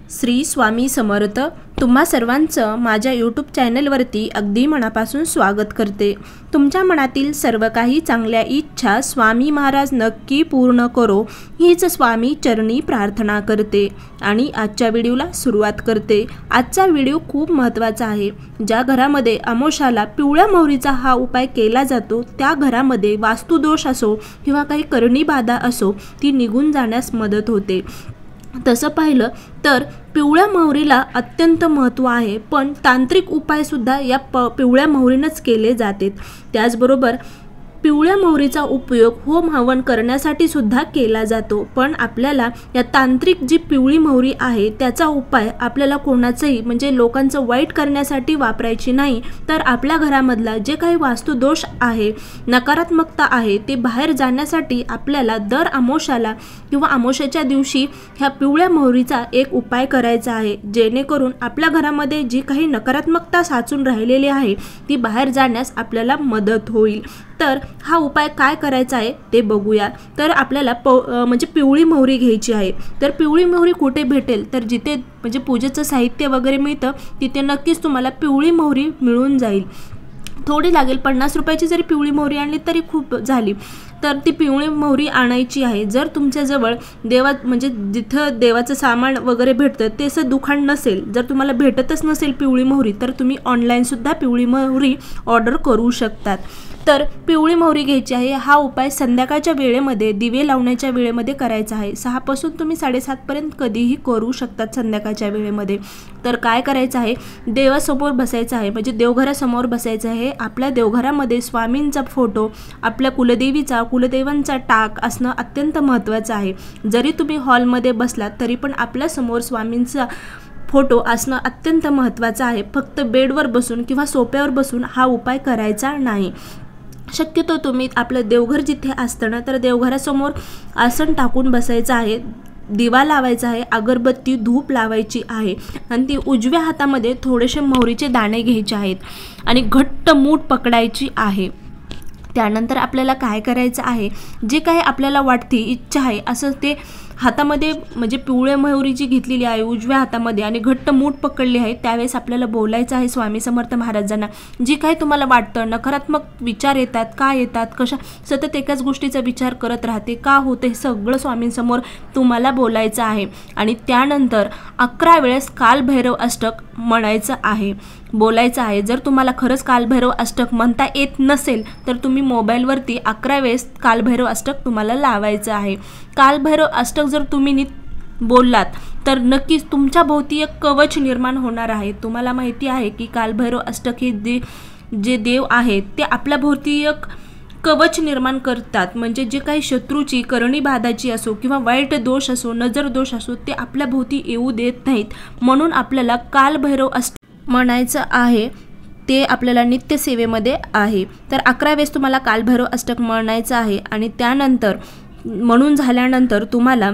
श्री स्वामी समर्थ। तुम्हा सर्वांचं माझ्या यूट्यूब चॅनलवरती अगदी मनापासून स्वागत करते। तुमच्या मनातील सर्व काही चांगल्या इच्छा स्वामी महाराज नक्की पूर्ण करो हीच स्वामी चरणी प्रार्थना करते आणि आजच्या व्हिडिओला सुरुवात करते। आजचा व्हिडिओ खूप महत्त्वाचा आहे। ज्या घरामध्ये अमावस्याला पिवळ्या मोहरीचा हा उपाय केला जातो त्या घरामध्ये वास्तुदोष असो किंवा काही करणी बाधा असो ती निघून जाण्यास मदत होते। तसं पाहिलं तर पिवळ्या मोहरीला अत्यंत महत्त्व आहे, पण तांत्रिक उपाय सुद्धा या पिवळ्या मोहरीनंच केले जातात। त्याचबरोबर पिवळ्या मोहरीचा उपयोग होम हवन करण्यासाठी सुद्धा केला जातो, पण आपल्याला या तांत्रिक जी पिवळी मोहरी आहे त्याचा उपाय आपल्याला कोणाचंही म्हणजे लोकांचं वाईट करण्यासाठी वापरायची नाही, तर आपल्या घरामधला जे काही वास्तुदोष आहे, नकारात्मकता आहे ते बाहेर जाण्यासाठी आपल्याला दर अमावस्याला किंवा अमावस्याच्या दिवशी ह्या पिवळ्या मोहरीचा एक उपाय करायचा आहे, जेणेकरून आपल्या घरामध्ये जी काही नकारात्मकता साचून राहिलेली आहे ती बाहेर जाण्यास आपल्याला मदत होईल। तर हा उपाय काय करायचा आहे ते बघूया। तर आपल्याला म्हणजे पिवळी मोहरी घ्यायची आहे। तर पिवळी मोहरी कुठे भेटेल तर जिथे म्हणजे पूजेचं साहित्य वगैरे मिळतं तिथे नक्कीच तुम्हाला पिवळी मोहरी मिळून जाईल। थोडी लागेल, 50 रुपयाची जरी पिवळी मोहरी आणली तरी खूप झाली। तर ती पिवळी मोहरी आणायची आहे। जर तुमच्याजवळ म्हणजे जिथं देवाचं सामान वगैरे भेटतं ते असं दुकान नसेल, जर तुम्हाला भेटतच नसेल पिवळी मोहरी तर तुम्ही ऑनलाईनसुद्धा पिवळी मोहरी ऑर्डर करू शकतात। तर पिवळी मोहरी घ्यायची आहे। हा उपाय संध्याकाळच्या वेळेमध्ये दिवे लावण्याच्या वेळेमध्ये करायचा आहे। 6 पासून तुम्ही 7:30 पर्यंत कधीही करू शकतात संध्याकाळच्या वेळेमध्ये। तर काय करायचं आहे, देवासमोर बसायचं आहे, म्हणजे देवघरासमोर बसायचं आहे। आपल्या देवघरामध्ये स्वामींचा फोटो, आपल्या कुलदेवांचा टाक असणं अत्यंत महत्त्वाचं आहे। जरी तुम्ही हॉलमध्ये बसलात तरी पण आपल्या समोर स्वामींचा फोटो असणं अत्यंत महत्त्वाचं आहे। फक्त बेडवर बसून किंवा सोफ्यावर बसून हा उपाय करायचा नाही। शक्यतो तुम्ही आपलं देवघर जिथे असतं ना तर देवघरासमोर आसन टाकून बसायचं आहे, दिवा लावायचा आहे, अगरबत्ती धूप लावायची आहे आणि ती उजव्या हातामध्ये थोडेसे मोहरीचे दाणे घ्यायचे आहेत आणि घट्ट मूठ पकडायची आहे। त्यानंतर आपल्याला काय करायचं आहे, जे काही आपल्याला वाटते इच्छा आहे असं ते हातामध्ये म्हणजे पिवळ्या मोहरी जी घेतलेली आहे उजव्या हातामध्ये आणि घट्ट मूठ पकडली आहे त्यावेळेस आपल्याला बोलायचं आहे स्वामी समर्थ महाराजांना। जी काही तुम्हाला वाटतं, नकारात्मक विचार येतात, का येतात, कशा सतत एकाच गोष्टीचा विचार करत राहते, का होतं, हे सगळं स्वामींसमोर तुम्हाला बोलायचं आहे। आणि त्यानंतर 11 वेळेस कालभैरव अष्टक म्हणायचं आहे, बोलायचं आहे। जर तुम्हाला खरंच कालभैरव अष्टक म्हणता येत नसेल तर तुम्ही मोबाईलवरती 11 वेळेस कालभैरव अष्टक तुम्हाला लावायचं आहे। कालभैरव अष्टक जर तुम्ही बोललात तर नक्कीच तुमच्या भोवती एक कवच निर्माण होणार आहे। तुम्हाला माहिती आहे की कालभैरव अष्टक हे जे देव आहेत ते आपल्या भोवती एक कवच निर्माण करतात, म्हणजे जे काही शत्रूची करणी बाधाची असो किंवा वाईट दोष असो, नजर दोष असो ते आपल्या भोवती येऊ देत नाहीत। म्हणून आपल्याला कालभैरव अष्टक म्हणायचं आहे, ते आपल्याला नित्यसेवेमध्ये आहे। तर 11 वेळेस तुम्हाला कालभैरव अष्टक म्हणायचं आहे आणि त्यानंतर म्हणून झाल्यानंतर तुम्हाला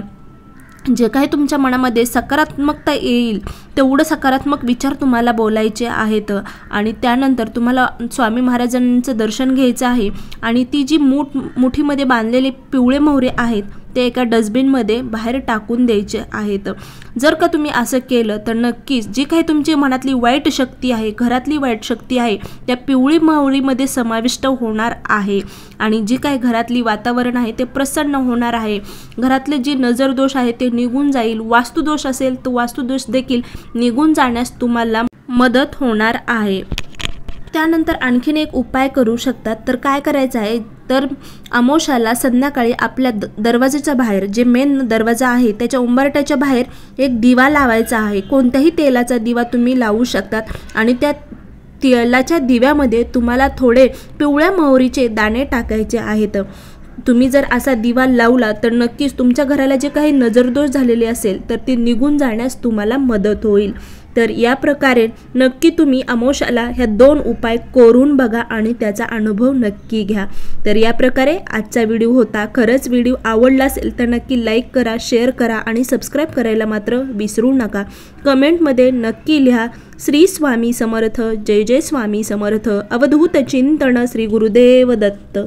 जे काही तुमच्या मनामध्ये सकारात्मकता येईल तेवढं सकारात्मक विचार तुम्हाला बोलायचे आहेत आणि त्यानंतर तुम्हाला स्वामी महाराजांचं दर्शन घ्यायचं आहे आणि ती जी मुठीमध्ये बांधलेली पिवळे मोहरे आहेत ते एका डस्टबिनमध्ये बाहेर टाकून द्यायचे आहेत। जर का तुम्ही असं केलं तर नक्कीच जी काही तुमची मनातली वाईट शक्ती आहे, घरातली वाईट शक्ती आहे त्या पिवळी मोहरीमध्ये समाविष्ट होणार आहे आणि जी काही घरातली वातावरण आहे ते प्रसन्न होणार आहे। घरातले जे नजर दोष आहे ते निघून जाईल, वास्तुदोष असेल तर वास्तुदोष देखील निघून जाण्यास तुम्हाला मदत होणार आहे। त्यानंतर आणखीन एक उपाय करू शकतात। तर काय करायचं आहे, तर अमावस्याला संध्याकाळी आपल्या दरवाजाच्या बाहेर जे मेन दरवाजा आहे त्याच्या उंबरठ्याच्या बाहेर एक दिवा लावायचा आहे। कोणत्याही तेलाचा दिवा तुम्ही लावू शकतात आणि त्या तेलाच्या दिव्यामध्ये तुम्हाला थोडे पिवळ्या मोहरीचे दाणे टाकायचे आहेत। तुम्ही जर असा दिवा लावला तर नक्कीच तुमच्या घराला जे काही नजरदोष झालेले असेल तर ते निघून जाण्यास तुम्हाला मदत होईल। तर या प्रकारे नक्की तुम्ही अमावस्याला ह्या 2 उपाय करून बघा आणि त्याचा अनुभव नक्की घ्या। तर या प्रकारे आजचा व्हिडिओ होता। खरंच व्हिडिओ आवडला असेल तर नक्की लाईक करा, शेअर करा आणि सबस्क्राईब करायला मात्र विसरू नका। कमेंटमध्ये नक्की लिहा श्री स्वामी समर्थ, जय जय स्वामी समर्थ, अवधूत चिंतन, श्री गुरुदेव दत्त।